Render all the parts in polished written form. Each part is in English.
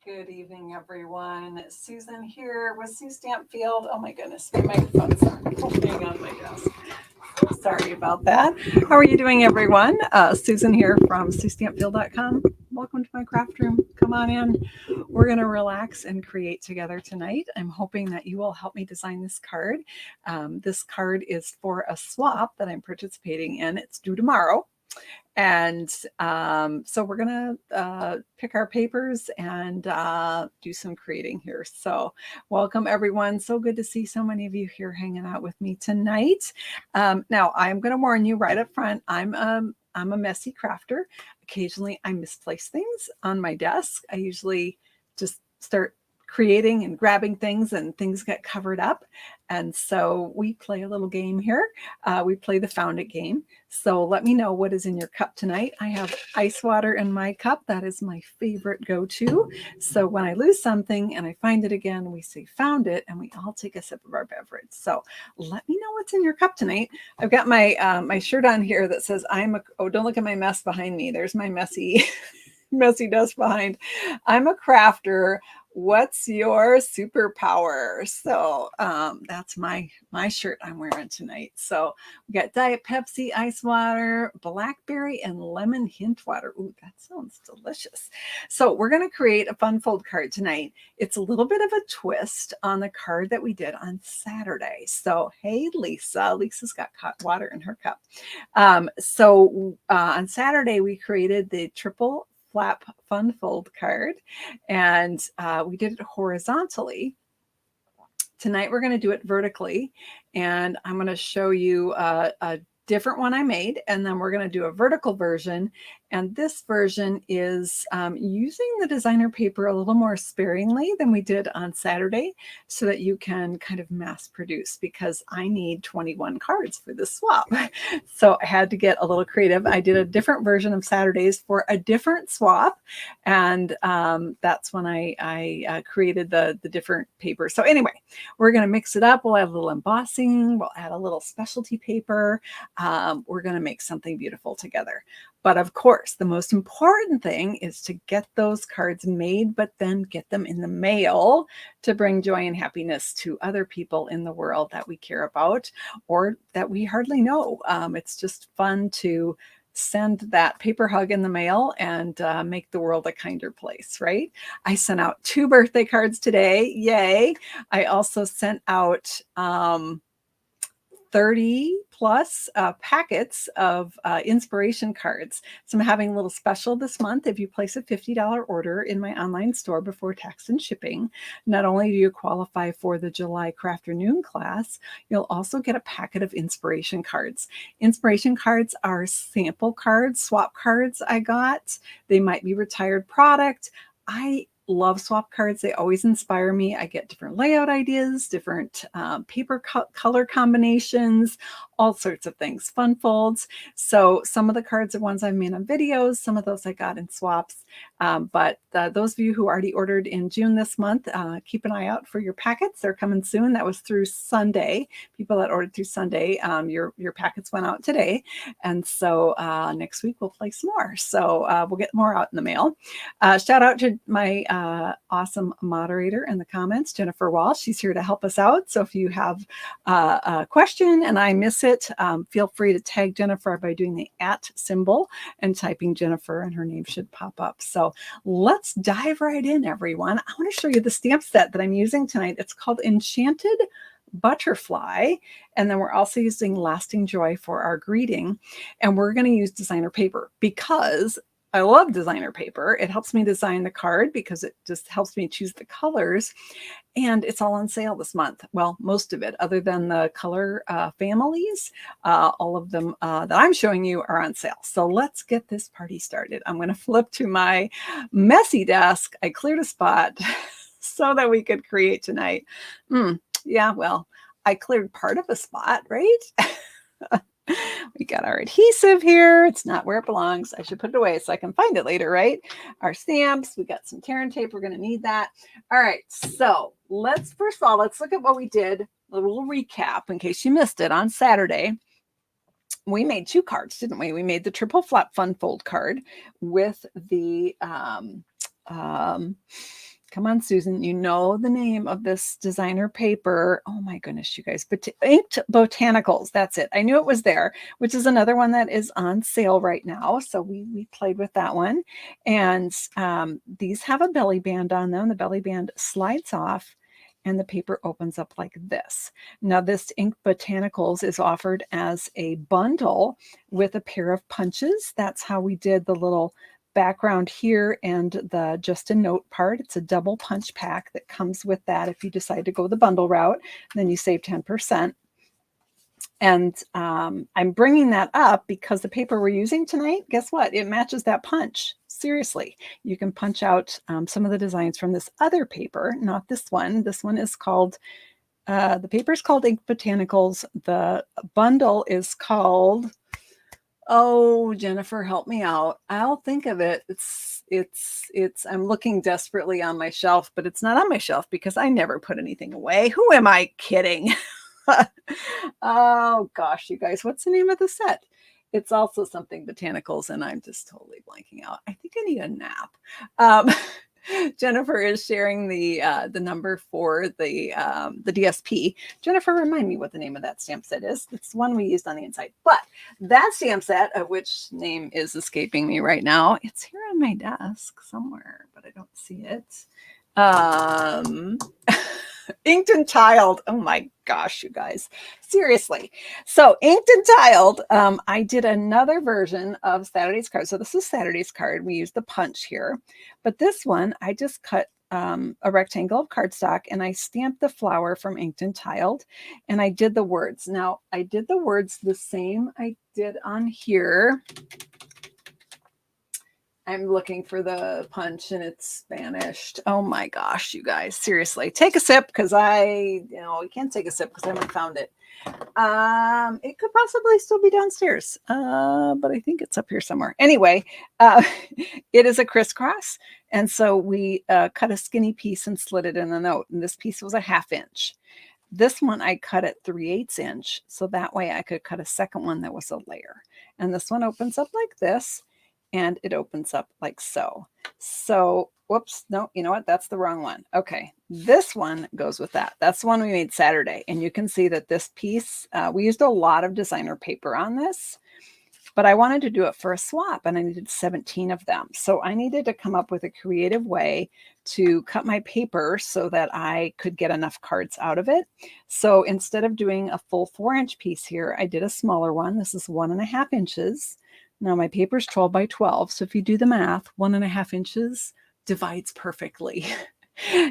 Good evening, everyone. Susan here with Sue Stampfield. Oh my goodness, my microphone's hanging on my desk. Sorry about that. How are you doing, everyone? Susan here from SueStampfield.com. Welcome to my craft room. Come on in. We're going to relax and create together tonight. I'm hoping that you will help me design this card. This card is for a swap that I'm participating in. It's due tomorrow. And so we're going to pick our papers and do some creating here. So welcome, everyone. So good to see so many of you here hanging out with me tonight. Now, I'm going to warn you right up front, I'm a messy crafter. Occasionally, I misplace things on my desk. I usually just start creating and grabbing things and things get covered up. And so we play a little game here. We play the Found It game. So let me know what is in your cup tonight. I have ice water in my cup. That is my favorite go-to. So when I lose something and I find it again, we say found it and we all take a sip of our beverage. So let me know what's in your cup tonight. I've got my my shirt on here that says oh, don't look at my mess behind me. There's my messy desk behind. I'm a crafter. What's your superpower? So that's my shirt I'm wearing tonight. So we got Diet Pepsi, ice water, blackberry, and lemon hint water. Ooh, that sounds delicious. So we're going to create a fun fold card tonight. It's a little bit of a twist on the card that we did on Saturday. So hey, Lisa. Lisa's got hot water in her cup. So on Saturday, we created the triple flap fun fold card, and we did it horizontally. Tonight we're going to do it vertically, and I'm going to show you a different one I made, and then we're going to do a vertical version. And this version is using the designer paper a little more sparingly than we did on Saturday, so that you can kind of mass produce, because I need 21 cards for this swap. So I had to get a little creative. I did a different version of Saturdays for a different swap, and that's when I created the different paper. So anyway, we're going to mix it up. We'll add a little embossing. We'll add a little specialty paper. We're going to make something beautiful together. But of course, the most important thing is to get those cards made, but then get them in the mail to bring joy and happiness to other people in the world that we care about or that we hardly know. It's just fun to send that paper hug in the mail and make the world a kinder place, right? I sent out 2 birthday cards today. Yay. I also sent out 30 plus packets of inspiration cards. So I'm having a little special this month. If you place a $50 order in my online store before tax and shipping, not only do you qualify for the July Crafternoon class, you'll also get a packet of inspiration cards. Inspiration cards are sample cards, swap cards I got. They might be retired product. I love swap cards. They always inspire me. I get different layout ideas, different paper color combinations, all sorts of things, fun folds. So some of the cards are ones I've made on videos. Some of those I got in swaps. But those of you who already ordered in June this month, keep an eye out for your packets. They're coming soon. That was through Sunday. People that ordered through Sunday, your packets went out today. And so next week we'll place more. So we'll get more out in the mail. Shout out to my awesome moderator in the comments, Jennifer Walsh. She's here to help us out. So if you have a question and I miss it, feel free to tag Jennifer by doing the @ symbol and typing Jennifer, and her name should pop up. So let's dive right in, everyone. I want to show you the stamp set that I'm using tonight. It's called Enchanted Butterfly. And then we're also using Lasting Joy for our greeting. And we're going to use designer paper because I love designer paper. It helps me design the card because it just helps me choose the colors. And it's all on sale this month. Well, most of it, other than the color families, all of them that I'm showing you are on sale. So let's get this party started. I'm going to flip to my messy desk. I cleared a spot so that we could create tonight. Yeah, well, I cleared part of a spot, right? We got our adhesive here. It's not where it belongs. I should put it away so I can find it later, right? Our stamps. We got some tear and tape. We're going to need that. All right. So first of all, let's look at what we did. A little recap in case you missed it on Saturday. We made 2 cards, didn't we? We made the triple flap fun fold card with the Come on, Susan. You know the name of this designer paper. Oh my goodness, you guys. Inked Botanicals. That's it. I knew it was there, which is another one that is on sale right now. So we played with that one. And these have a belly band on them. The belly band slides off and the paper opens up like this. Now, this Ink Botanicals is offered as a bundle with a pair of punches. That's how we did the little background here and the just a note part. It's a double punch pack that comes with that. If you decide to go the bundle route, then you save 10%. And I'm bringing that up because the paper we're using tonight, guess what? It matches that punch. Seriously, you can punch out some of the designs from this other paper, not this one. This one is called, the paper is called Ink Botanicals. The bundle is called, oh, Jennifer, help me out. I'll think of it. I'm looking desperately on my shelf, but it's not on my shelf because I never put anything away. Who am I kidding? Oh gosh, you guys, what's the name of the set? It's also something botanicals, and I'm just totally blanking out. I think I need a nap. Jennifer is sharing the number for the DSP. Jennifer, remind me what the name of that stamp set is. It's the one we used on the inside. But that stamp set, of which name is escaping me right now, it's here on my desk somewhere, but I don't see it. Inked and Tiled. Oh my gosh, you guys. Seriously. So Inked and Tiled, I did another version of Saturday's card. So this is Saturday's card. We used the punch here. But this one, I just cut a rectangle of cardstock and I stamped the flower from Inked and Tiled. And I did the words. Now, I did the words the same I did on here. I'm looking for the punch and it's vanished. Oh my gosh, you guys, seriously. Take a sip because you can't take a sip because I haven't found it. It could possibly still be downstairs, but I think it's up here somewhere. Anyway, it is a crisscross. And so we cut a skinny piece and slid it in the note. And this piece was a 1/2 inch. This one I cut at 3/8 inch. So that way I could cut a second one that was a layer. And this one opens up like this. And it opens up like so. So, whoops, no, you know what? That's the wrong one. Okay, this one goes with that. That's the one we made Saturday. And you can see that this piece, we used a lot of designer paper on this, but I wanted to do it for a swap and I needed 17 of them. So I needed to come up with a creative way to cut my paper so that I could get enough cards out of it. So instead of doing a full 4-inch piece here, I did a smaller one. This is 1.5 inches. Now my paper is 12 by 12. So if you do the math, 1.5 inches divides perfectly.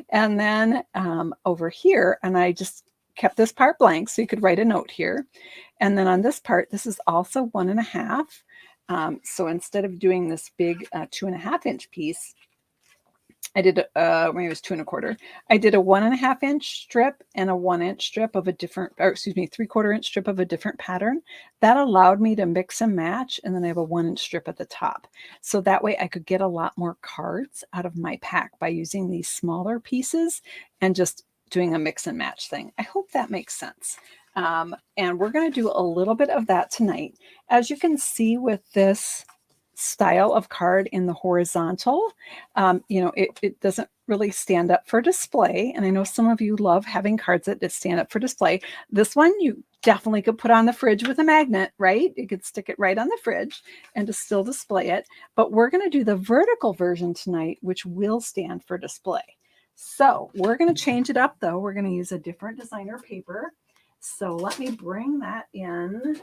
And then over here, and I just kept this part blank so you could write a note here. And then on this part, this is also 1.5. So instead of doing this big 2.5 inch piece, I did maybe it was 2 1/4. I did a 1.5 inch strip and a 1 inch strip of a different, or excuse me, 3/4 inch strip of a different pattern. That allowed me to mix and match, and then I have a 1 inch strip at the top. So that way I could get a lot more cards out of my pack by using these smaller pieces and just doing a mix and match thing. I hope that makes sense. And we're going to do a little bit of that tonight. As you can see with this style of card in the horizontal, it doesn't really stand up for display. And I know some of you love having cards that just stand up for display. This one you definitely could put on the fridge with a magnet, right? You could stick it right on the fridge and to still display it. But we're going to do the vertical version tonight, which will stand for display. So we're going to change it up though. We're going to use a different designer paper. So let me bring that in.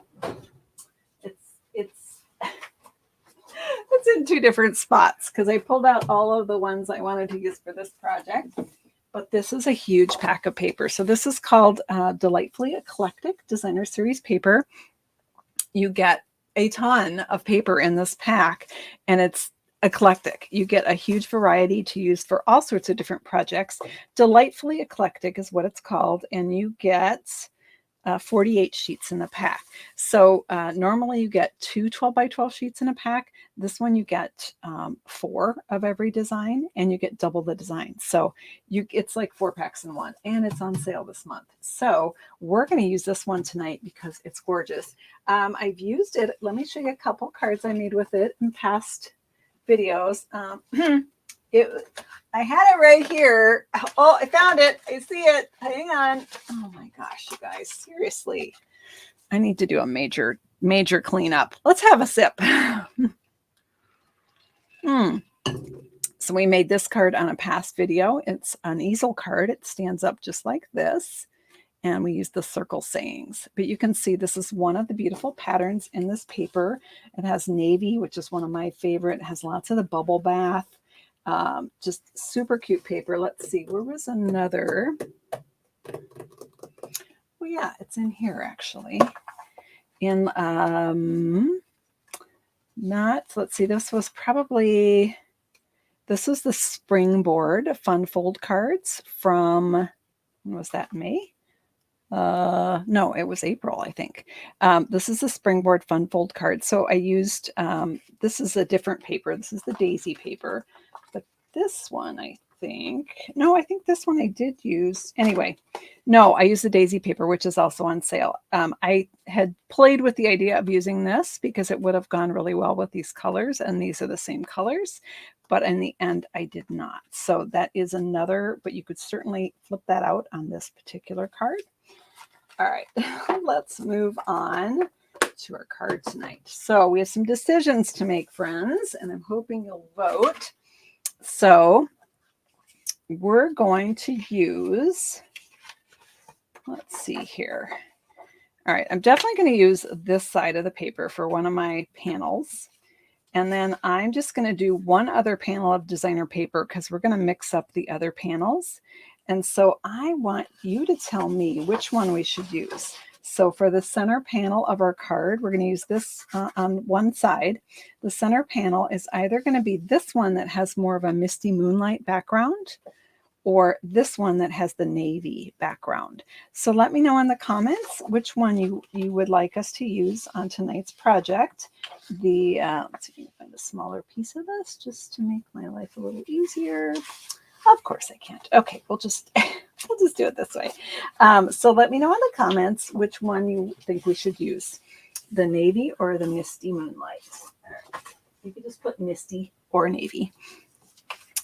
It's in 2 different spots because I pulled out all of the ones I wanted to use for this project. But this is a huge pack of paper. So this is called Delightfully Eclectic Designer Series paper. You get a ton of paper in this pack, and it's eclectic. You get a huge variety to use for all sorts of different projects. Delightfully Eclectic is what it's called, and you get 48 sheets in the pack. So normally you get 2 12 by 12 sheets in a pack. This one you get 4 of every design, and you get double the design. So it's like 4 packs in one, and it's on sale this month. So we're going to use this one tonight because it's gorgeous. I've used it. Let me show you a couple cards I made with it in past videos. I had it right here. Oh, I found it. I see it. Hang on. Oh my gosh, you guys, seriously. I need to do a major cleanup. Let's have a sip. So we made this card on a past video. It's an easel card. It stands up just like this. And we use the circle sayings. But you can see this is one of the beautiful patterns in this paper. It has navy, which is one of my favorite. It has lots of the bubble bath. Just super cute paper. Let's see, where was another? Well, yeah, it's in here actually. In let's see, this was the Springboard Fun Fold cards from, when was that, May? No, it was April, I think. This is the Springboard Fun Fold card. So I used, this is a different paper. This is the daisy paper. But this one, I think this one I did use. Anyway, no, I used the daisy paper, which is also on sale. I had played with the idea of using this because it would have gone really well with these colors, and these are the same colors. But in the end, I did not. So that is another, but you could certainly flip that out on this particular card. All right, let's move on to our card tonight. So we have some decisions to make, friends, and I'm hoping you'll vote. So we're going to use, let's see here. All right, I'm definitely going to use this side of the paper for one of my panels. And then I'm just going to do one other panel of designer paper because we're going to mix up the other panels. And so I want you to tell me which one we should use. So for the center panel of our card, we're going to use this on one side. The center panel is either going to be this one that has more of a misty moonlight background, or this one that has the navy background. So let me know in the comments which one you would like us to use on tonight's project. Let's see if I can find a smaller piece of this just to make my life a little easier. Of course I can't. Okay, we'll just do it this way. So let me know in the comments which one you think we should use, the navy or the misty moonlight. You could just put misty or navy.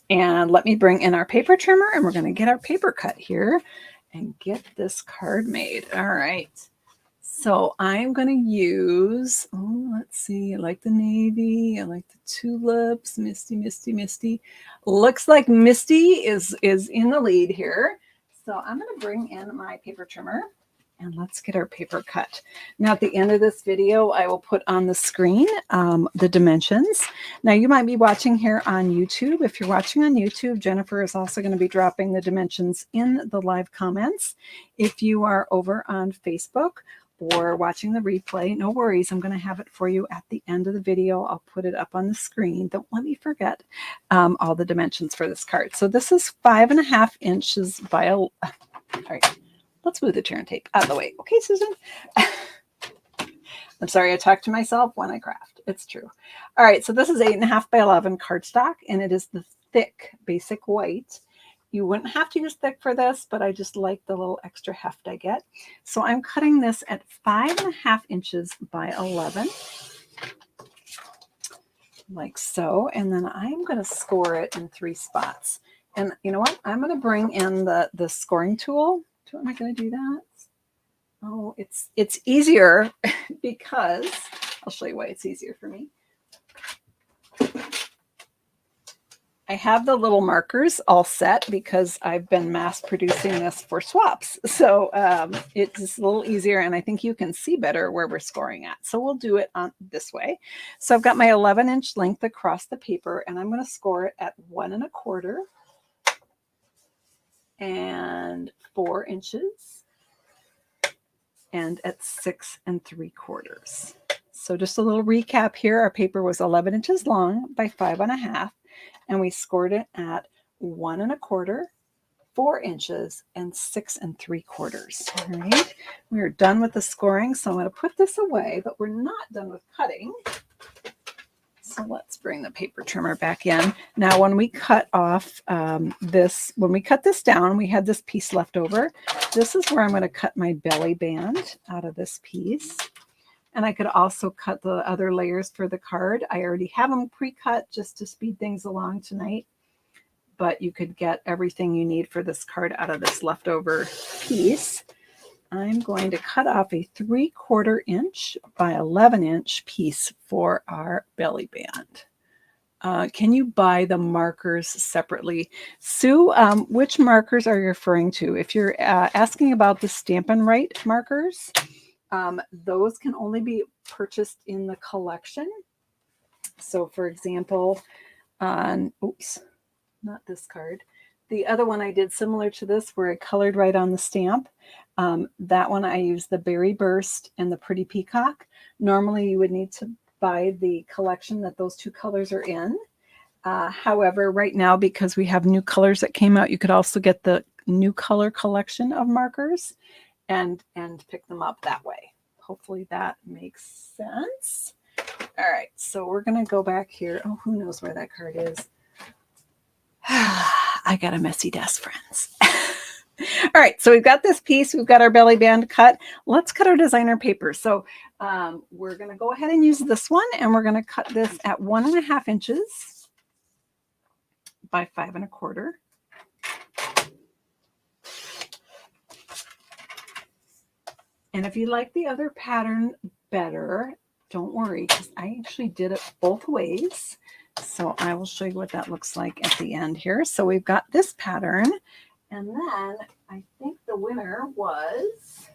And let me bring in our paper trimmer, and we're going to get our paper cut here and get this card made. All right. So I'm going to use, let's see, I like the navy. I like the tulips, misty, misty, misty. Looks like Misty is in the lead here. So I'm going to bring in my paper trimmer, and let's get our paper cut. Now at the end of this video, I will put on the screen the dimensions. Now you might be watching here on YouTube. If you're watching on YouTube, Jennifer is also going to be dropping the dimensions in the live comments. If you are over on Facebook or watching the replay, no worries. I'm going to have it for you at the end of the video. I'll put it up on the screen. Don't let me forget all the dimensions for this card. So this is 5.5 inches by all right. Let's move the chair and tape out of the way. Okay, Susan. I'm sorry, I talk to myself when I craft. It's true. All right, so this is 8.5 by 11 cardstock, and it is the thick basic white. You wouldn't have to use thick for this, but I just like the little extra heft I get. So I'm cutting this at 5.5 inches by 11, like so. And then I'm going to score it in 3 spots. And you know what? I'm going to bring in the scoring tool. Am I going to do that? Oh, it's easier because I'll show you why it's easier for me. I have the little markers all set because I've been mass producing this for swaps. So it's just a little easier, and I think you can see better where we're scoring at. So we'll do it on this way. So I've got my 11-inch length across the paper, and I'm going to score it at 1 1/4 and 4 inches and at 6 3/4. So just a little recap here. Our paper was 11 inches long by 5.5. And we scored it at 1 1/4, 4 inches, and 6 3/4. All right, we're done with the scoring, so I'm going to put this away, but we're not done with cutting. So let's bring the paper trimmer back in. Now, when we cut off when we cut this down, we had this piece left over. This is where I'm going to cut my belly band out of this piece. And I could also cut the other layers for the card. I already have them pre-cut just to speed things along tonight. but you could get everything you need for this card out of this leftover piece. I'm going to cut off a 3/4 inch by 11 inch piece for our belly band. Can you buy the markers separately? Sue, which markers are you referring to? If you're asking about the Stampin' Write markers, those can only be purchased in the collection. So for example, on, oops, not this card. The other one I did similar to this where I colored right on the stamp. That one I used the Berry Burst and the Pretty Peacock. Normally you would need to buy the collection that those two colors are in. However, right now, because we have new colors that came out, you could also get the new color collection of markers and pick them up that way. Hopefully that makes sense. All right, so we're going to go back here. Oh, who knows where that card is? I got a messy desk, friends. All right, so we've got this piece. We've got our belly band cut. Let's cut our designer paper. So we're going to go ahead and use this one, and we're going to cut this at 1.5 inches by 5.25. And if you like the other pattern better, don't worry, because I actually did it both ways. So I will show you what that looks like at the end here. So we've got this pattern. And then I think the winner was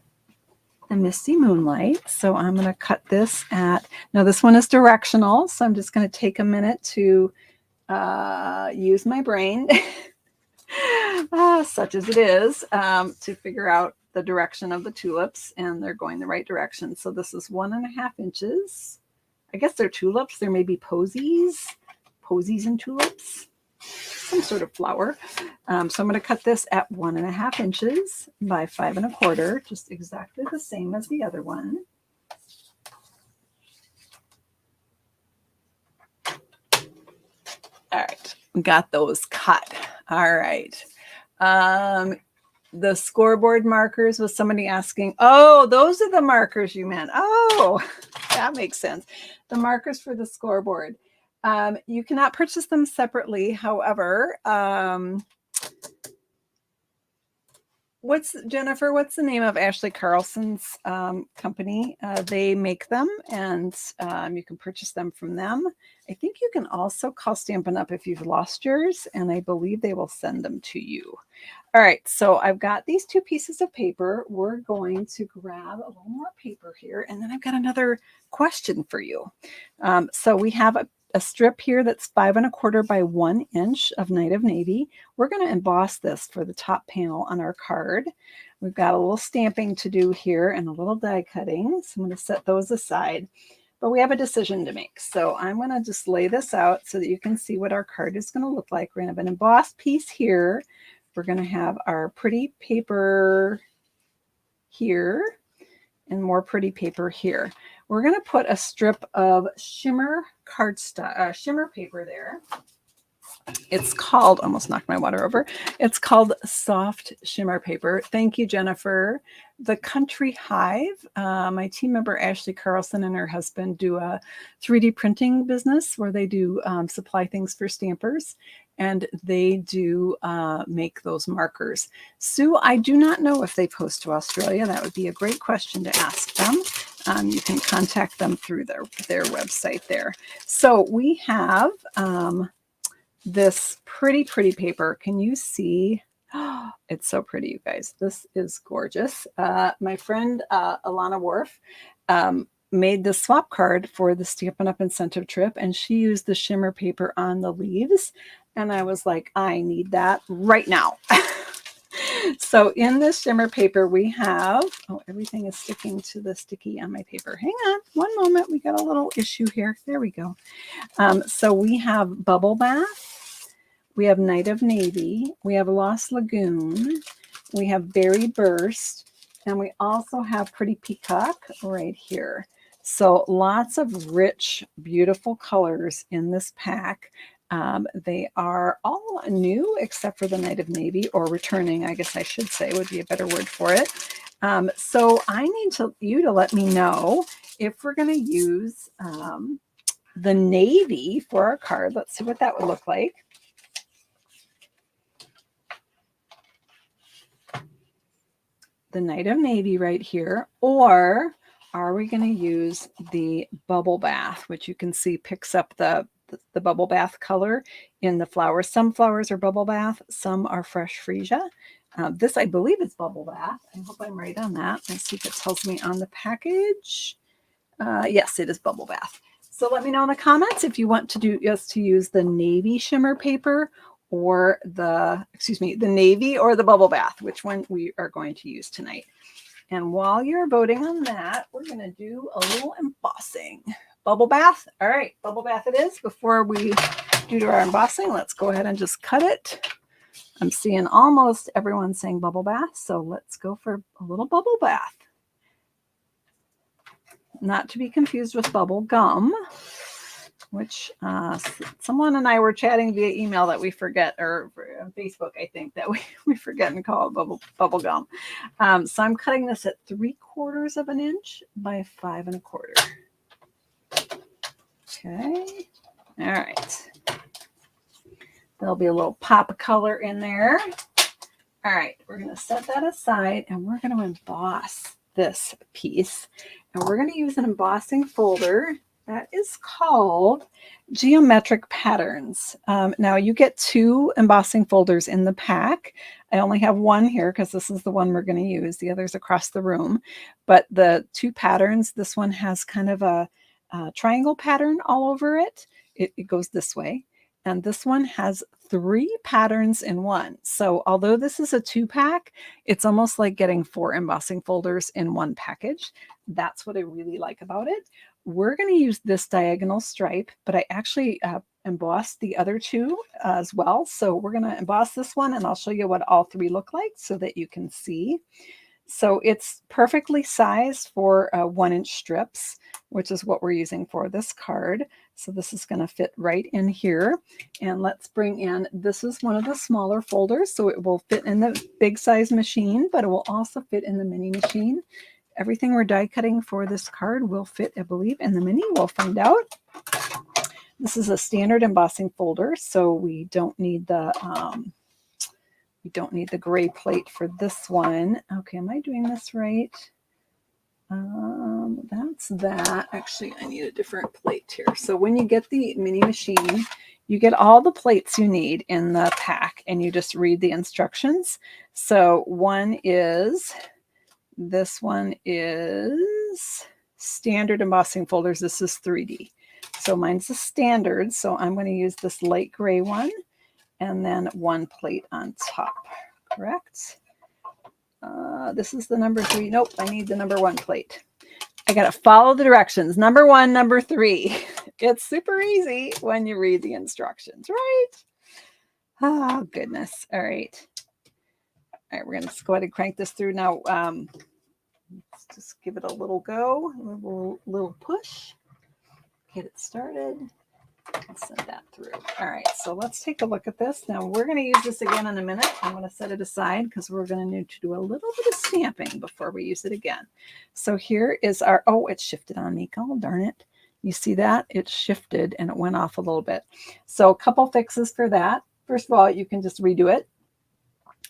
the Misty Moonlight. So I'm going to cut this at, now this one is directional. So I'm just going to take a minute to use my brain, such as it is, to figure out the direction of the tulips, and they're going the right direction. So this is 1.5 inches. I guess they're tulips. There may be posies and tulips, some sort of flower. So I'm going to cut this at 1.5 inches by 5.25, just exactly the same as the other one. All right, we got those cut. All right. The scoreboard markers, was somebody asking, oh, those are the markers you meant. Oh, that makes sense. The markers for the scoreboard. You cannot purchase them separately. However, Jennifer, what's the name of Ashley Carlson's company? They make them, and you can purchase them from them. I think you can also call Stampin' Up! If you've lost yours, and I believe they will send them to you. All right, so I've got these two pieces of paper. We're going to grab a little more paper here, and then I've got another question for you. So we have a strip here that's 5.25 by 1 inch of Night of Navy. We're going to emboss this for the top panel on our card. We've got a little stamping to do here and a little die cutting. So I'm going to set those aside. But we have a decision to make. So I'm going to just lay this out so that you can see what our card is going to look like. We're going to have an embossed piece here. We're going to have our pretty paper here and more pretty paper here. We're going to put a strip of shimmer shimmer paper there. It's called, almost knocked my water over. It's called Soft Shimmer Paper. Thank you, Jennifer. The Country Hive, my team member Ashley Carlson and her husband do a 3D printing business where they do supply things for stampers, and they do make those markers. Sue, I do not know if they post to Australia. That would be a great question to ask them. You can contact them through their website there. So we have this pretty paper. Can you see? Oh, it's so pretty, you guys. This is gorgeous. My friend Alana Worf made the swap card for the Stampin' Up! Incentive trip, and she used the shimmer paper on the leaves. And I was like, I need that right now. So in this shimmer paper, we have, oh, everything is sticking to the sticky on my paper. Hang on one moment. We got a little issue here. There we go. So we have Bubble Bath. We have Night of Navy. We have Lost Lagoon. We have Berry Burst. And we also have Pretty Peacock right here. So lots of rich, beautiful colors in this pack. They are all new except for the Night of Navy, or returning, I guess I should say would be a better word for it. So I need you to let me know if we're going to use the navy for our card. Let's see what that would look like. the Night of Navy right here, or are we going to use the Bubble Bath, which you can see picks up the Bubble Bath color in the flowers. Some flowers are Bubble Bath, some are Fresh Freesia. This, I believe, is Bubble Bath. I hope I'm right on that. Let's see if it tells me on the package. Yes, it is Bubble Bath. So let me know in the comments if you want to do us to use the navy shimmer paper or the navy or the Bubble Bath, which one we are going to use tonight. And while you're voting on that, we're going to do a little embossing. Bubble Bath. All right, Bubble Bath it is. Before we do our embossing, let's go ahead and just cut it. I'm seeing almost everyone saying Bubble Bath, so let's go for a little Bubble Bath. Not to be confused with bubble gum, which someone and I were chatting via email that we forget, or Facebook, I think, that we forget and call it bubble gum. So I'm cutting this at 3/4 of an inch by 5 1/4. Okay. All right. There'll be a little pop of color in there. All right. We're going to set that aside and we're going to emboss this piece. And we're going to use an embossing folder that is called Geometric Patterns. Now you get 2 embossing folders in the pack. I only have one here because this is the one we're going to use. The other's across the room. But the 2 patterns, this one has kind of a triangle pattern all over it. It goes this way. And this one has 3 patterns in one. So although this is a 2-pack, it's almost like getting 4 embossing folders in one package. That's what I really like about it. We're going to use this diagonal stripe, but I actually embossed the other 2 as well. So we're going to emboss this one and I'll show you what all 3 look like so that you can see. So it's perfectly sized for 1-inch strips, which is what we're using for this card. So this is going to fit right in here. And let's bring in, this is one of the smaller folders, so it will fit in the big size machine, but it will also fit in the mini machine. Everything we're die cutting for this card will fit, I believe, in the mini. We'll find out. This is a standard embossing folder, so we don't need the gray plate for this one. Okay, am I doing this right? That's that. Actually, I need a different plate here. So when you get the mini machine, you get all the plates you need in the pack and you just read the instructions. So this one is standard embossing folders. This is 3D. So mine's the standard. So I'm going to use this light gray one and then 1 plate on top, correct? This is the number 3. Nope, I need the number 1 plate. I got to follow the directions. Number 1, number 3. It's super easy when you read the instructions, right? Oh, goodness. All right. All right, we're going to just go ahead and crank this through now. Let's just give it a little go, a little push. Get it started. I'll send that through. All right, so let's take a look at this. Now we're going to use this again in a minute. I'm going to set it aside because we're going to need to do a little bit of stamping before we use it again. So here is our, oh, it shifted on me. Oh, darn it. You see that? It shifted and it went off a little bit. So a couple fixes for that. First of all, you can just redo it,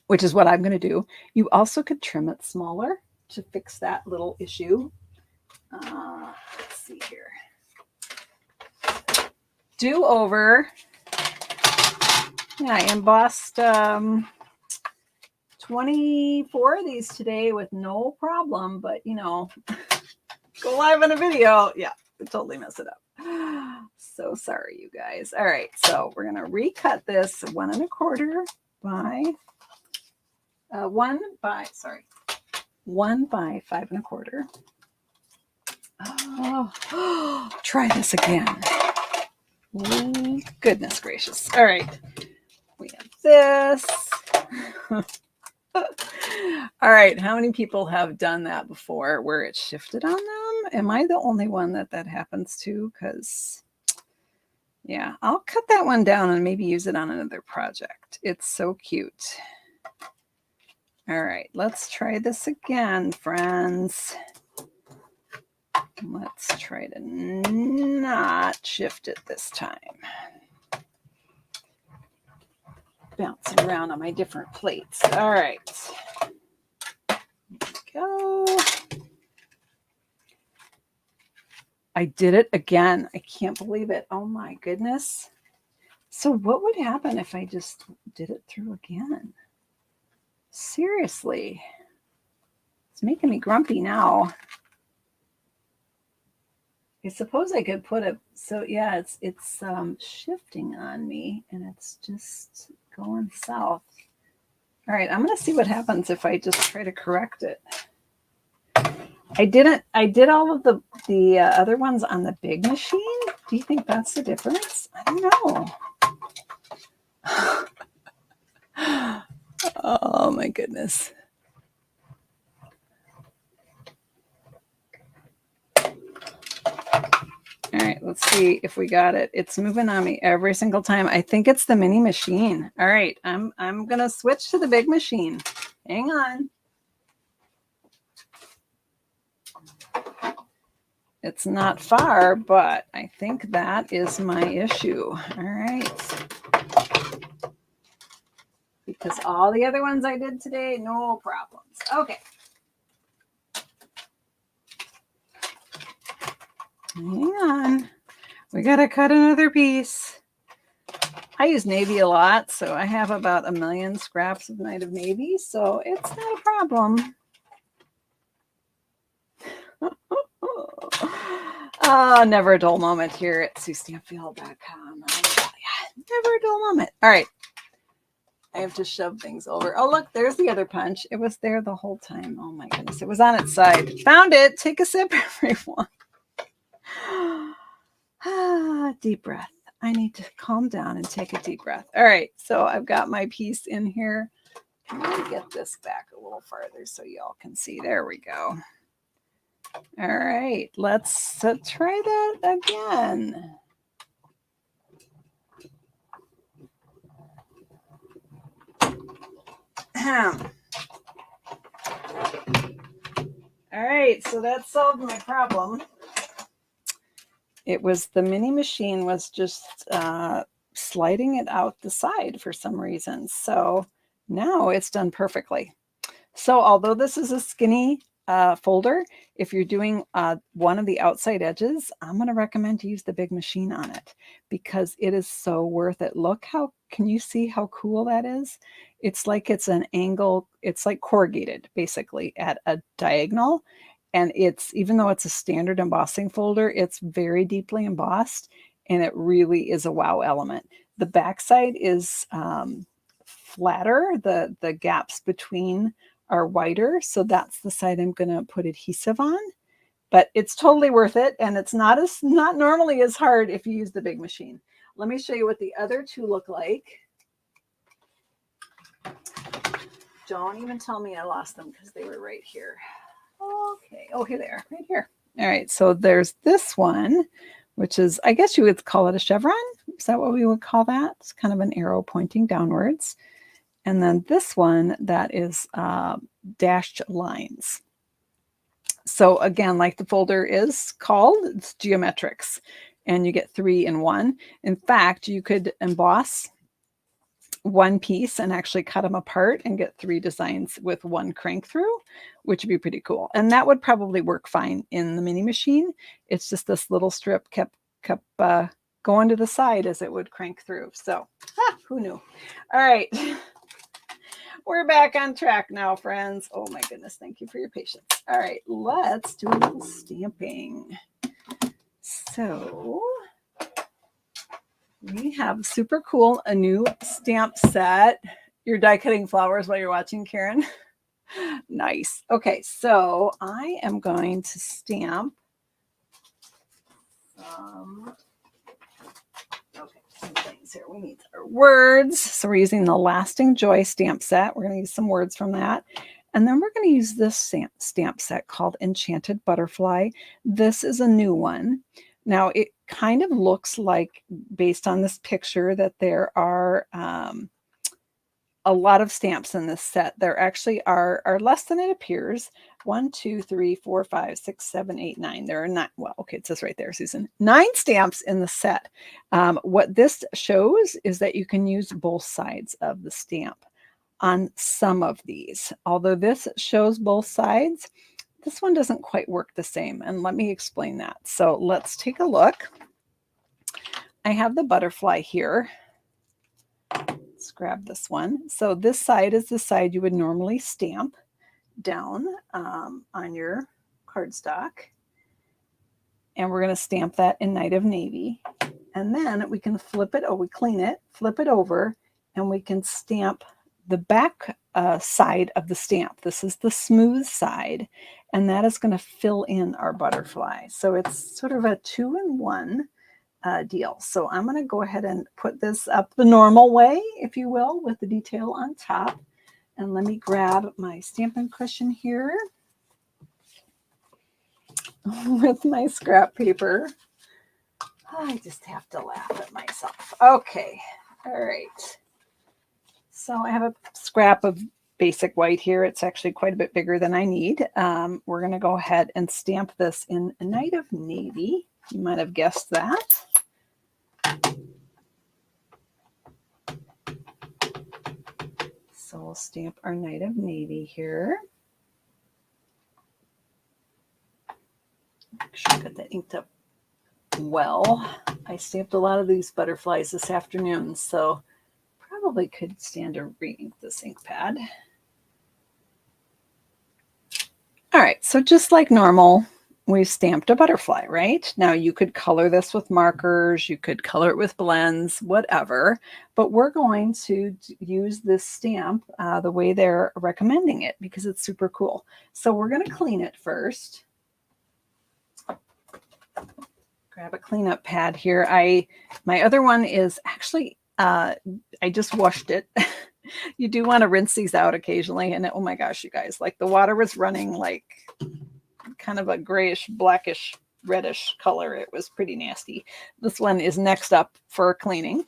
which is what I'm going to do. You also could trim it smaller to fix that little issue. Let's see here. Do over. Yeah, I embossed 24 of these today with no problem, but you know, go live on a video. Yeah, I totally mess it up. So sorry, you guys. All right, so we're gonna recut this 1 1/4 by 1 by 5 1/4. Oh, try this again. Oh, goodness gracious. All right. We have this. All right. How many people have done that before where it shifted on them? Am I the only one that happens to? Because, yeah, I'll cut that one down and maybe use it on another project. It's so cute. All right. Let's try this again, friends. Let's try to not shift it this time. Bouncing around on my different plates. All right. go. I did it again. I can't believe it. Oh my goodness. So what would happen if I just did it through again? Seriously. It's making me grumpy now. I suppose I could put it, so yeah, it's shifting on me and it's just going south. All right, I'm going to see what happens if I just try to correct it. I did all of the other ones on the big machine. Do you think that's the difference? I don't know. Oh my goodness. All right, let's see if we got it. It's moving on me every single time. I think it's the mini machine. All right, I'm gonna switch to the big machine. Hang on. It's not far, but I think that is my issue. All right. Because all the other ones I did today, no problems. Okay. Hang on. We got to cut another piece. I use navy a lot, so I have about 1 million scraps of Night of Navy, so it's not a problem. Oh, never a dull moment here at SueStampfield.com. Never a dull moment. All right. I have to shove things over. Oh, look, there's the other punch. It was there the whole time. Oh, my goodness. It was on its side. Found it. Take a sip, everyone. Deep breath. I need to calm down and take a deep breath. All right. So I've got my piece in here. I'm going to get this back a little farther so y'all can see. There we go. All right. Let's try that again. All right, so that solved my problem. It was the mini machine was just sliding it out the side for some reason. So now it's done perfectly. So although this is a skinny folder, if you're doing one of the outside edges, I'm going to recommend to use the big machine on it because it is so worth it. Look how, can you see how cool that is? It's like it's an angle, it's like corrugated basically at a diagonal. And it's, even though it's a standard embossing folder, it's very deeply embossed and it really is a wow element. The backside is flatter, the gaps between are wider. So that's the side I'm going to put adhesive on, but it's totally worth it. And it's not normally as hard if you use the big machine. Let me show you what the other two look like. Don't even tell me I lost them because they were right here. Okay. Oh, here they are, right here. All right. So there's this one, which is, I guess you would call it a chevron. Is that what we would call that? It's kind of an arrow pointing downwards. And then this one that is dashed lines. So again, like the folder is called, it's geometrics, and you get 3 in 1. In fact, you could emboss one piece and actually cut them apart and get 3 designs with one crank through, which would be pretty cool. And that would probably work fine in the mini machine. It's just this little strip kept going to the side as it would crank through. So who knew? All right. We're back on track now, friends. Oh my goodness. Thank you for your patience. All right, let's do a little stamping. So we have super cool, a new stamp set. You're die cutting flowers while you're watching, Karen. Nice. Okay, so I am going to stamp some things here. We need our words. So we're using the Lasting Joy stamp set. We're going to use some words from that. And then we're going to use this stamp set called Enchanted Butterfly. This is a new one. Now it kind of looks like, based on this picture, that there are a lot of stamps in this set. There actually are less than it appears. 1, 2, 3, 4, 5, 6, 7, 8, 9. There are 9. Well, okay, it says right there, Susan. 9 stamps in the set. What this shows is that you can use both sides of the stamp. on some of these. Although this shows both sides, this one doesn't quite work the same. And let me explain that. So let's take a look. I have the butterfly here. Let's grab this one. So this side is the side you would normally stamp down on your cardstock. And we're going to stamp that in Night of Navy. And then we can flip it, we clean it, flip it over, and we can stamp the back side of the stamp. This is the smooth side, and that is going to fill in our butterfly. So it's sort of a 2-in-1 deal. So I'm going to go ahead and put this up the normal way, if you will, with the detail on top. And let me grab my stamping cushion here with my scrap paper. I just have to laugh at myself. Okay. All right. So I have a scrap of basic white here. It's actually quite a bit bigger than I need. We're going to go ahead and stamp this in a Night of Navy. You might have guessed that. So we'll stamp our Night of Navy here. Make sure I got that inked up well. I stamped a lot of these butterflies this afternoon, so probably could stand to re-ink this ink pad. All right, so just like normal, we've stamped a butterfly, right? Now you could color this with markers, you could color it with blends, whatever, but we're going to use this stamp the way they're recommending it because it's super cool. So we're going to clean it first. Grab a cleanup pad here. My other one is actually, I just washed it. You do want to rinse these out occasionally. And oh my gosh, you guys, like the water was running like kind of a grayish, blackish, reddish color. It was pretty nasty. This one is next up for cleaning.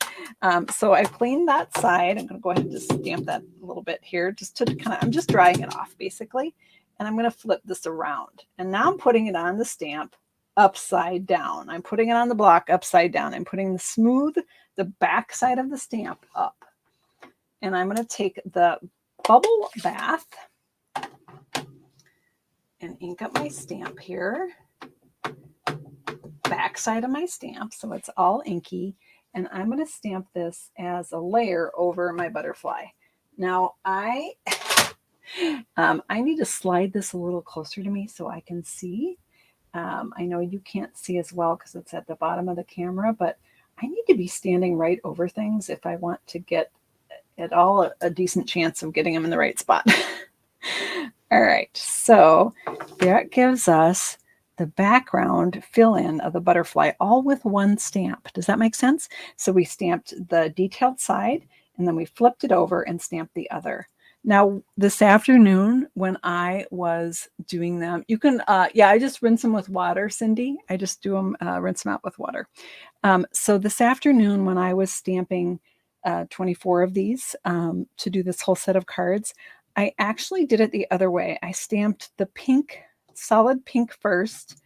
So I've cleaned that side. I'm going to go ahead and just stamp that a little bit here just to kind of, I'm just drying it off basically. And I'm going to flip this around. And now I'm putting it on the stamp upside down. I'm putting it on the block upside down. I'm putting the back side of the stamp up. And I'm going to take the bubble bath and ink up my stamp here. Back side of my stamp, so it's all inky. And I'm going to stamp this as a layer over my butterfly. Now I need to slide this a little closer to me so I can see. I know you can't see as well because it's at the bottom of the camera, but I need to be standing right over things if I want to get at all a decent chance of getting them in the right spot. All right, so that gives us the background fill-in of the butterfly all with one stamp. Does that make sense? So we stamped the detailed side and then we flipped it over and stamped the other. Now, this afternoon when I was doing them, you can, I just rinse them with water, Cindy. I just do them, rinse them out with water. So this afternoon when I was stamping 24 of these to do this whole set of cards, I actually did it the other way. I stamped the pink, solid pink first,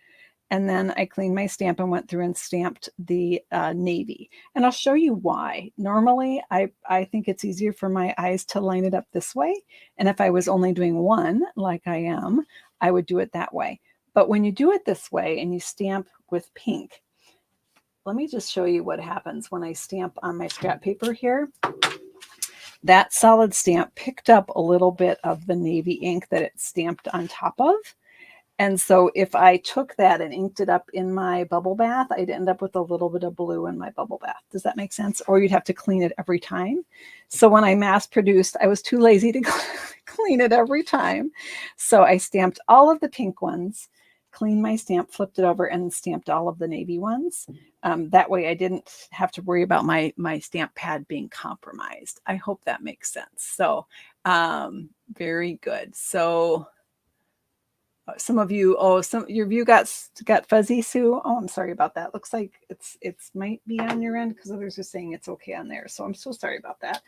and then I cleaned my stamp and went through and stamped the navy. And I'll show you why. Normally, I think it's easier for my eyes to line it up this way. And if I was only doing one, like I am, I would do it that way. But when you do it this way and you stamp with pink, let me just show you what happens when I stamp on my scrap paper here. That solid stamp picked up a little bit of the navy ink that it stamped on top of. And so if I took that and inked it up in my bubble bath, I'd end up with a little bit of blue in my bubble bath. Does that make sense? Or you'd have to clean it every time. So when I mass produced, I was too lazy to clean it every time. So I stamped all of the pink ones, cleaned my stamp, flipped it over, and stamped all of the navy ones. That way I didn't have to worry about my stamp pad being compromised. I hope that makes sense. So very good. So some of you, your view got fuzzy, Sue. Oh, I'm sorry about that. Looks like it's might be on your end because others are saying it's okay on there. So I'm so sorry about that.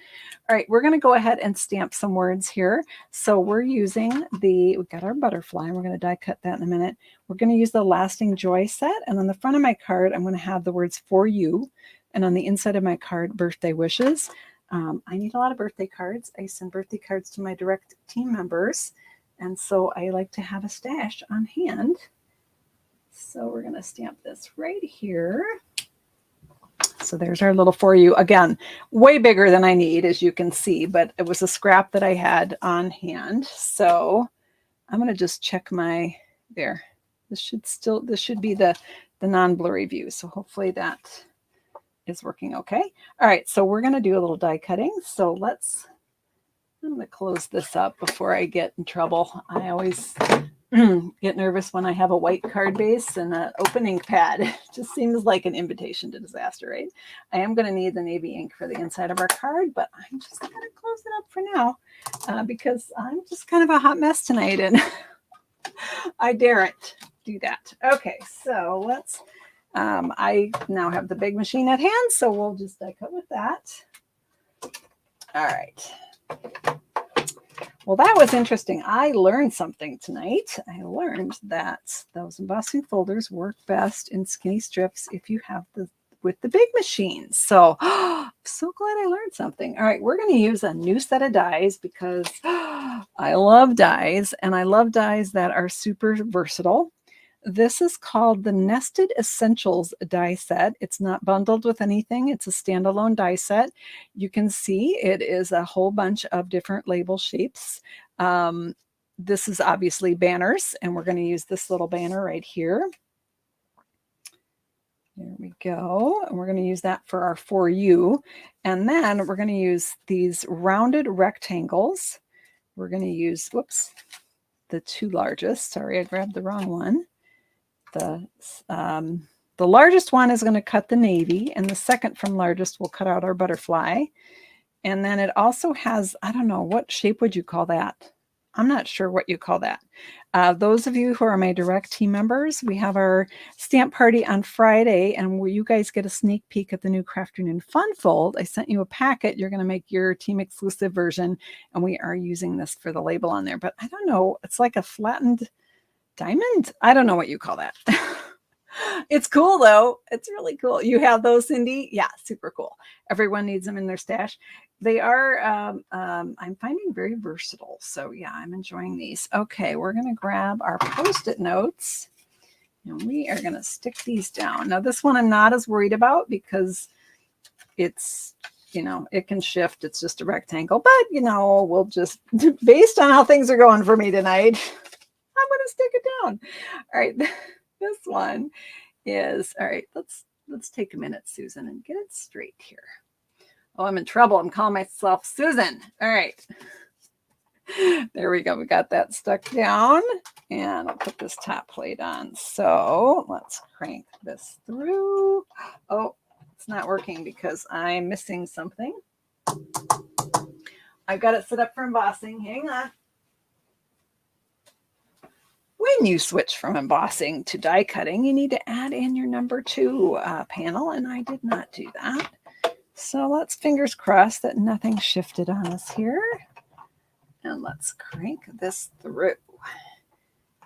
All right, we're going to go ahead and stamp some words here. So we're using we got our butterfly, and we're going to die cut that in a minute. We're going to use the Lasting Joy set, and on the front of my card, I'm going to have the words for you, and on the inside of my card, birthday wishes. I need a lot of birthday cards. I send birthday cards to my direct team members. And so I like to have a stash on hand. So we're going to stamp this right here. So there's our little for you. Again, way bigger than I need, as you can see, but it was a scrap that I had on hand. So I'm going to just check my, there. This should be the non-blurry view. So hopefully that is working okay. All right, so we're going to do a little die cutting. So I'm going to close this up before I get in trouble. I always get nervous when I have a white card base and an opening pad. It just seems like an invitation to disaster, right? I am going to need the navy ink for the inside of our card, but I'm just going to close it up for now because I'm just kind of a hot mess tonight and I daren't do that. Okay, so let's, I now have the big machine at hand, so we'll just die cut with that. All right. Well, that was interesting. I learned something tonight. I learned that those embossing folders work best in skinny strips if you have with the big machines. So, so glad I learned something. All right, we're going to use a new set of dies because I love dies, and I love dies that are super versatile. This is called the Nested Essentials die set. It's not bundled with anything. It's a standalone die set. You can see it is a whole bunch of different label shapes. This is obviously banners, and we're going to use this little banner right here. There we go. And we're going to use that for our For You. And then we're going to use these rounded rectangles. We're going to use, whoops, the two largest. Sorry, I grabbed the wrong one. The largest one is going to cut the navy, and the second from largest will cut out our butterfly. And then it also has, I don't know, what shape would you call that? I'm not sure what you call that. Those of you who are my direct team members, we have our stamp party on Friday, and where you guys get a sneak peek at the new Crafternoon Fun Fold. I sent you a packet. You're going to make your team exclusive version, and we are using this for the label on there. But I don't know. It's like a flattened diamond? I don't know what you call that. It's cool though. It's really cool. You have those, Cindy? Yeah, super cool. Everyone needs them in their stash. They are, I'm finding very versatile. So yeah, I'm enjoying these. Okay, we're going to grab our Post-it notes and we are going to stick these down. Now this one I'm not as worried about because it's, you know, it can shift. It's just a rectangle, but you know, we'll just, based on how things are going for me tonight, I'm going to stick it down. All right. This one is, all right, let's take a minute, Susan, and get it straight here. Oh, I'm in trouble. I'm calling myself Susan. All right. There we go. We got that stuck down, and I'll put this top plate on. So let's crank this through. Oh, it's not working because I'm missing something. I've got it set up for embossing. Hang on. When you switch from embossing to die cutting, you need to add in your number 2 panel, and I did not do that. So let's fingers crossed that nothing shifted on us here. And let's crank this through.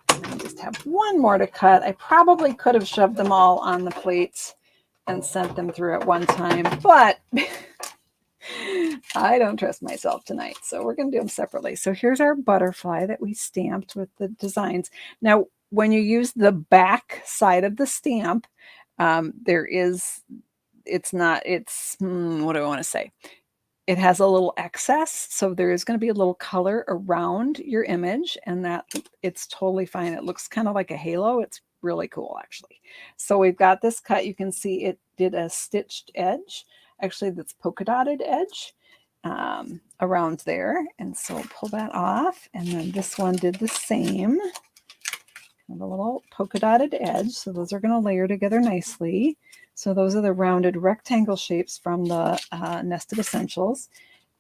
I just have one more to cut. I probably could have shoved them all on the plates and sent them through at one time, but I don't trust myself tonight. So we're going to do them separately. So here's our butterfly that we stamped with the designs. Now, when you use the back side of the stamp, what do I want to say? It has a little excess. So there is going to be a little color around your image, and that it's totally fine. It looks kind of like a halo. It's really cool, actually. So we've got this cut. You can see it did a stitched edge. Actually, that's polka dotted edge around there. And so pull that off. And then this one did the same. Kind of a little polka dotted edge. So those are going to layer together nicely. So those are the rounded rectangle shapes from the Nested Essentials.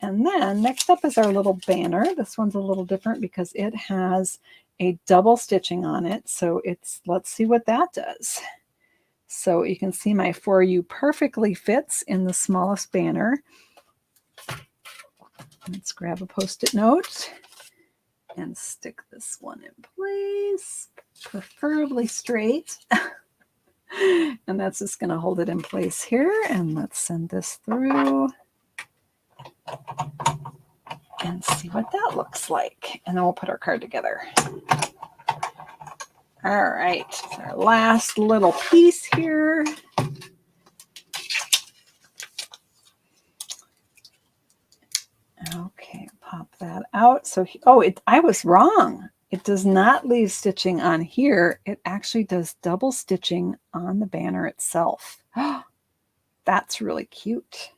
And then next up is our little banner. This one's a little different because it has a double stitching on it. So let's see what that does. So you can see my For You perfectly fits in the smallest banner. Let's grab a Post-it note and stick this one in place, preferably straight. And that's just going to hold it in place here. And let's send this through. and see what that looks like. And then we'll put our card together. All right, our last little piece here. Okay, pop that out. So, I was wrong. It does not leave stitching on here. It actually does double stitching on the banner itself. That's really cute.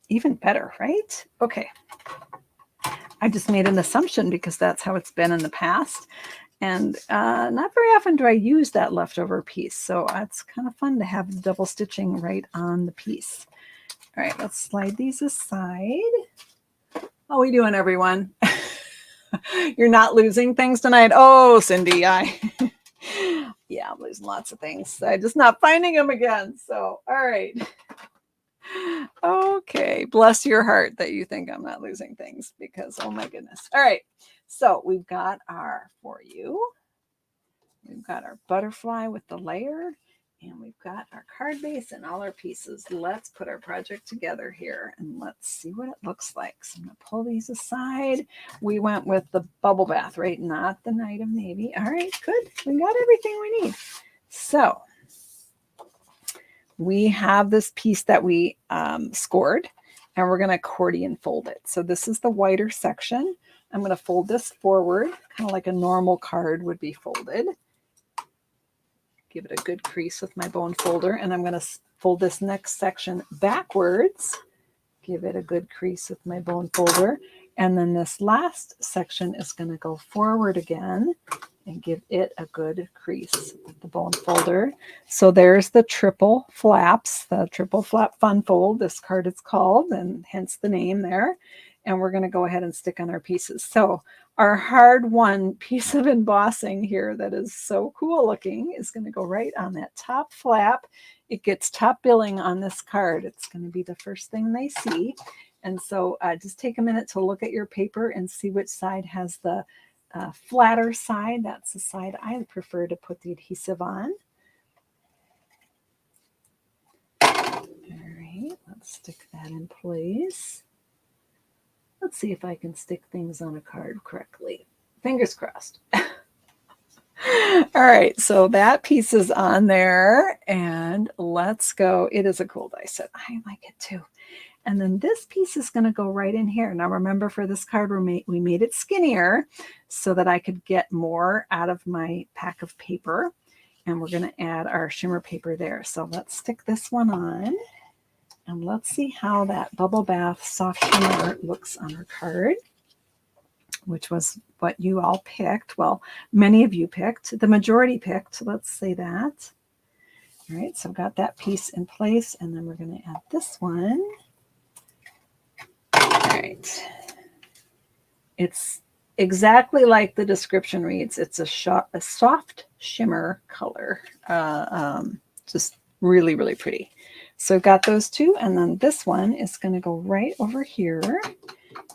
Even better, right? Okay. I just made an assumption because that's how it's been in the past. And not very often do I use that leftover piece. So it's kind of fun to have the double stitching right on the piece. All right, let's slide these aside. How are we doing, everyone? You're not losing things tonight? Oh, Cindy, yeah, I'm losing lots of things. I'm just not finding them again. So, all right. Okay, bless your heart that you think I'm not losing things because, oh my goodness. All right, so we've got we've got our butterfly with the layer, and we've got our card base and all our pieces. Let's put our project together here and let's see what it looks like. So I'm going to pull these aside. We went with the bubble bath, right? Not the Night of Navy. All right, good. We got everything we need. So we have this piece that we scored, and we're going to accordion fold it. So this is the whiter section. I'm going to fold this forward, kind of like a normal card would be folded. Give it a good crease with my bone folder, and I'm going to fold this next section backwards. Give it a good crease with my bone folder, and then this last section is going to go forward again and give it a good crease with the bone folder. So there's the triple flaps, the triple flap fun fold, this card is called, and hence the name there. And we're going to go ahead and stick on our pieces. So our hard won piece of embossing here that is so cool looking is going to go right on that top flap. It gets top billing on this card. It's going to be the first thing they see. And so just take a minute to look at your paper and see which side has the flatter side. That's the side I prefer to put the adhesive on. All right, let's stick that in place. Let's see if I can stick things on a card correctly. Fingers crossed. All right, so that piece is on there, and let's go. It is a cool die set. I like it too. And then this piece is going to go right in here. Now remember, for this card, we made it skinnier so that I could get more out of my pack of paper. And we're going to add our shimmer paper there. So let's stick this one on. And let's see how that bubble bath soft shimmer looks on our card, which was what you all picked. Well, many of you picked. The majority picked. Let's say that. All right, so I've got that piece in place. And then we're going to add this one. All right. It's exactly like the description reads. It's a soft shimmer color. Just really, really pretty. So I've got those two, and then this one is going to go right over here.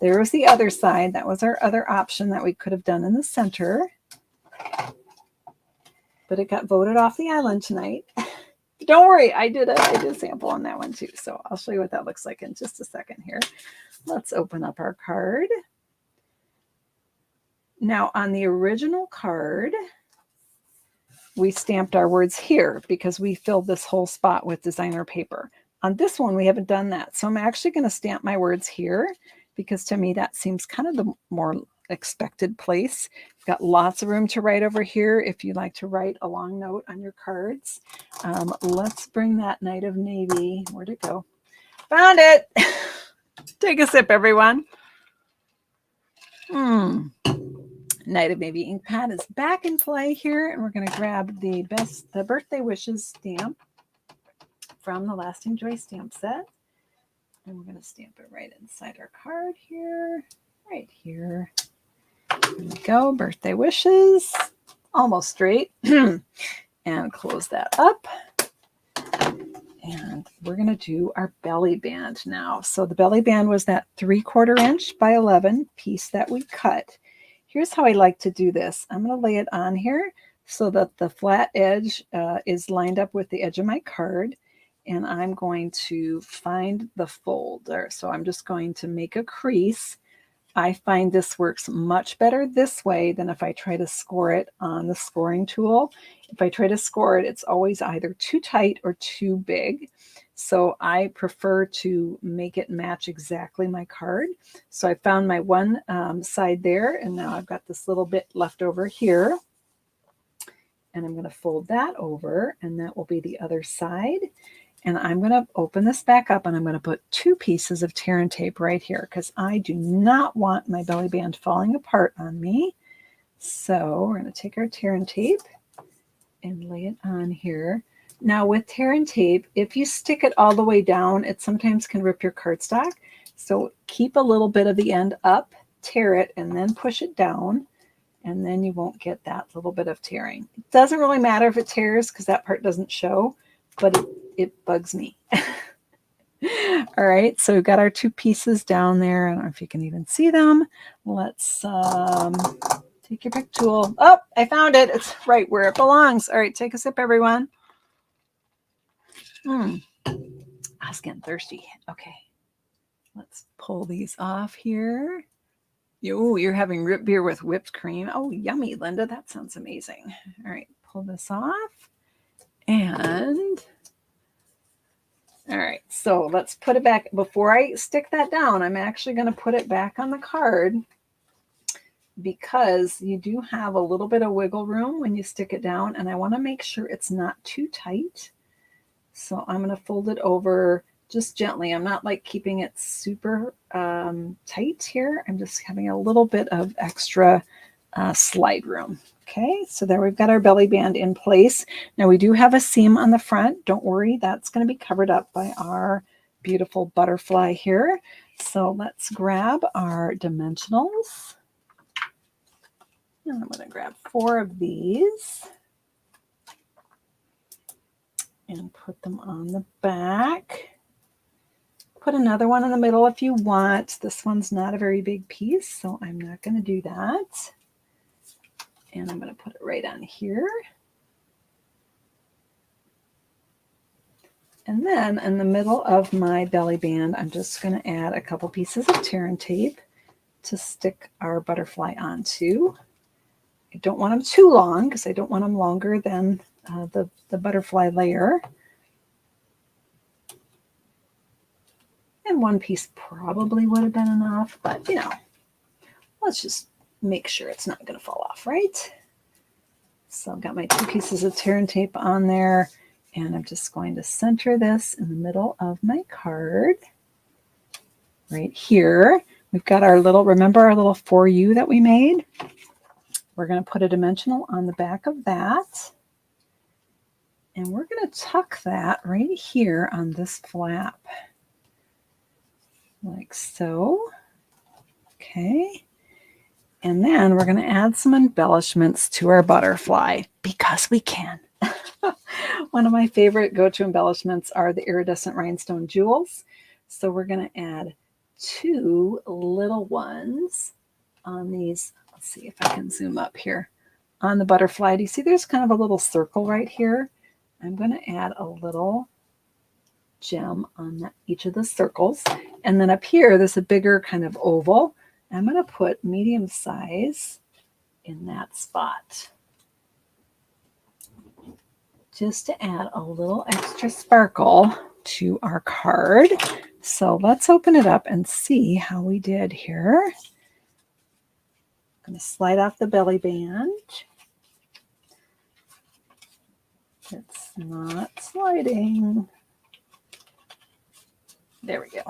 There was the other side. That was our other option that we could have done in the center. But it got voted off the island tonight. Don't worry, I did a sample on that one too. So I'll show you what that looks like in just a second here. Let's open up our card. Now on the original card, we stamped our words here because we filled this whole spot with designer paper. On this one, we haven't done that. So I'm actually going to stamp my words here because to me that seems kind of the more expected place. You've got lots of room to write over here if you like to write a long note on your cards. Let's bring that Night of Navy. Where'd it go? Found it. Take a sip, everyone. Night of Navy ink pad is back in play here, and we're going to grab the birthday wishes stamp from the Lasting Joy stamp set, and we're going to stamp it right inside our card here, right here. There we go, birthday wishes, almost straight, and close that up. And we're going to do our belly band now. So the belly band was that 3/4 inch by 11 piece that we cut. Here's how I like to do this. I'm going to lay it on here so that the flat edge is lined up with the edge of my card. and I'm going to find the folder. So I'm just going to make a crease. I find this works much better this way than if I try to score it on the scoring tool. If I try to score it, it's always either too tight or too big. So I prefer to make it match exactly my card. So I found my one side there, and now I've got this little bit left over here. And I'm going to fold that over, and that will be the other side. And I'm going to open this back up, and I'm going to put 2 pieces of tear and tape right here because I do not want my belly band falling apart on me. So we're going to take our tear and tape and lay it on here. Now with tear and tape, if you stick it all the way down, it sometimes can rip your cardstock. So keep a little bit of the end up, tear it, and then push it down. And then you won't get that little bit of tearing. It doesn't really matter if it tears because that part doesn't show, but it bugs me. All right, so we've got our 2 pieces down there. I don't know if you can even see them. Let's take your pick tool. Oh, I found it. It's right where it belongs. All right, take a sip, everyone. I was getting thirsty. Okay, let's pull these off here. Oh, you're having root beer with whipped cream. Oh, yummy, Linda. That sounds amazing. All right, pull this off. And all right, so let's put it back. Before I stick that down, I'm actually going to put it back on the card because you do have a little bit of wiggle room when you stick it down, and I want to make sure it's not too tight. So I'm going to fold it over just gently. I'm not like keeping it super tight here. I'm just having a little bit of extra slide room. Okay, so there we've got our belly band in place. Now we do have a seam on the front. Don't worry, that's going to be covered up by our beautiful butterfly here. So let's grab our dimensionals. And I'm going to grab 4 of these and put them on the back. Put another one in the middle if you want. This one's not a very big piece, so I'm not going to do that. And I'm going to put it right on here. And then in the middle of my belly band, I'm just going to add a couple pieces of tear and tape to stick our butterfly onto. I don't want them too long because I don't want them longer than the butterfly layer. And 1 piece probably would have been enough, but you know, let's just make sure it's not going to fall off, right? So I've got my 2 pieces of tear and tape on there, and I'm just going to center this in the middle of my card right here. We've got our little, remember our little for you that we made? We're going to put a dimensional on the back of that, and we're going to tuck that right here on this flap, like so. Okay. And then we're going to add some embellishments to our butterfly because we can. One of my favorite go-to embellishments are the iridescent rhinestone jewels. So we're going to add 2 little ones on these. Let's see if I can zoom up here on the butterfly. Do you see there's kind of a little circle right here? I'm going to add a little gem on each of the circles. And then up here, there's a bigger kind of oval. I'm going to put medium size in that spot just to add a little extra sparkle to our card. So let's open it up and see how we did here. I'm going to slide off the belly band. It's not sliding. There we go.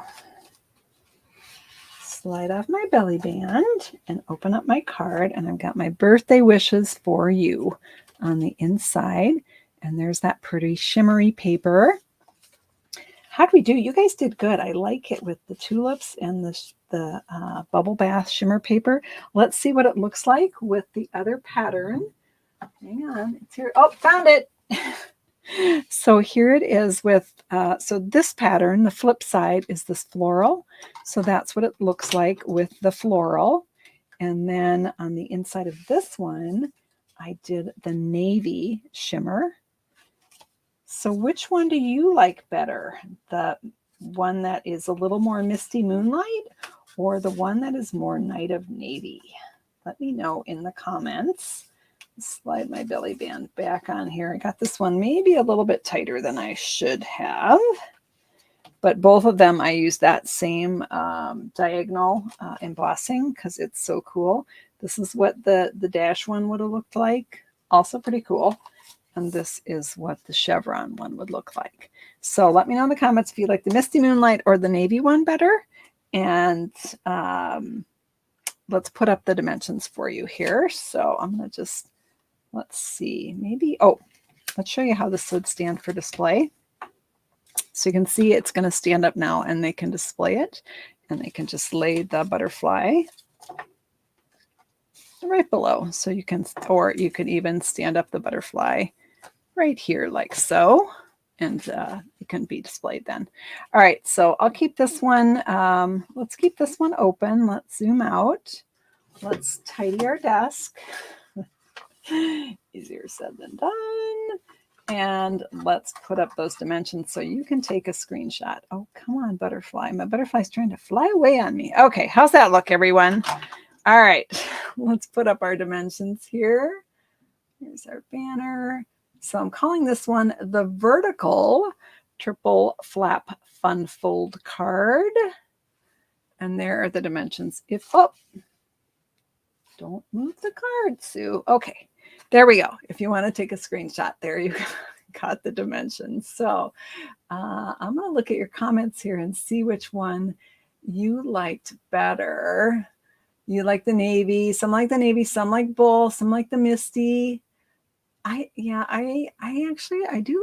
Slide off my belly band and open up my card, and I've got my birthday wishes for you on the inside, and there's that pretty shimmery paper. How'd we do? You guys did good. I like it with the tulips and the bubble bath shimmer paper. Let's see what it looks like with the other pattern. Hang on, it's here. Oh, found it. So here it is with, so this pattern, the flip side is this floral. So that's what it looks like with the floral. And then on the inside of this one, I did the navy shimmer. So which one do you like better? The one that is a little more misty moonlight or the one that is more night of navy? Let me know in the comments. Slide my belly band back on here. I got this one maybe a little bit tighter than I should have, but both of them I use that same diagonal embossing because it's so cool. This is what the dash one would have looked like. Also pretty cool. And this is what the chevron one would look like. So let me know in the comments if you like the Misty Moonlight or the navy one better. And let's put up the dimensions for you here. So I'm going to just, let's see, maybe, oh, let's show you how this would stand for display. So you can see it's going to stand up now and they can display it. And they can just lay the butterfly right below. So you can, or you could even stand up the butterfly right here like so. And it can be displayed then. All right, so I'll keep this one, let's keep this one open. Let's zoom out. Let's tidy our desk. Easier said than done. And let's put up those dimensions so you can take a screenshot. Oh, come on, butterfly. My butterfly's trying to fly away on me. Okay, how's that look, everyone? All right, let's put up our dimensions here. Here's our banner. So I'm calling this one the vertical triple flap fun fold card. And there are the dimensions. If, oh, don't move the card, Sue. Okay, there we go. If you want to take a screenshot, there you got the dimensions. So I'm going to look at your comments here and see which one you liked better. You like the navy, some like the navy, some like both, some like the misty. I do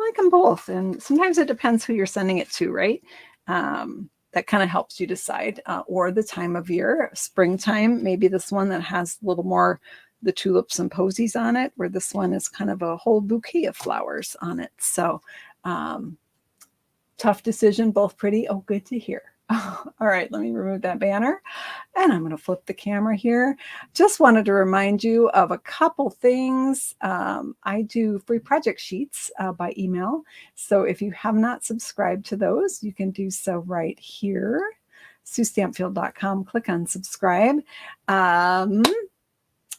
like them both. And sometimes it depends who you're sending it to, right? That kind of helps you decide, or the time of year. Springtime, maybe this one that has a little more the tulips and posies on it, where this one is kind of a whole bouquet of flowers on it. So tough decision, both pretty. Oh, good to hear. All right, let me remove that banner and I'm going to flip the camera here. Just wanted to remind you of a couple things. I do free project sheets by email. So if you have not subscribed to those, you can do so right here. SueStampfield.com, click on subscribe.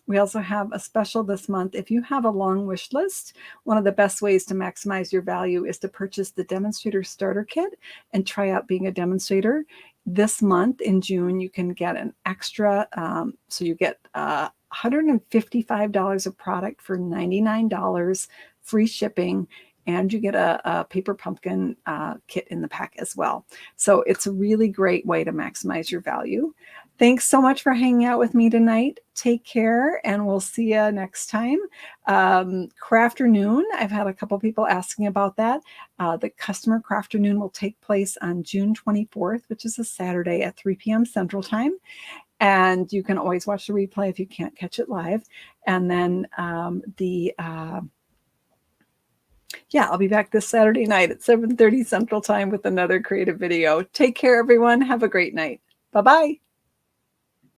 We also have a special this month. If you have a long wish list, one of the best ways to maximize your value is to purchase the Demonstrator Starter Kit and try out being a demonstrator. This month in June, you can get an extra, so you get $155 of product for $99, free shipping, and you get a paper pumpkin kit in the pack as well. So it's a really great way to maximize your value. Thanks so much for hanging out with me tonight. Take care, and we'll see you next time. Crafternoon, I've had a couple people asking about that. The customer Crafternoon will take place on June 24th, which is a Saturday at 3 p.m. Central Time. And you can always watch the replay if you can't catch it live. And then I'll be back this Saturday night at 7:30 Central Time with another creative video. Take care, everyone. Have a great night. Bye-bye.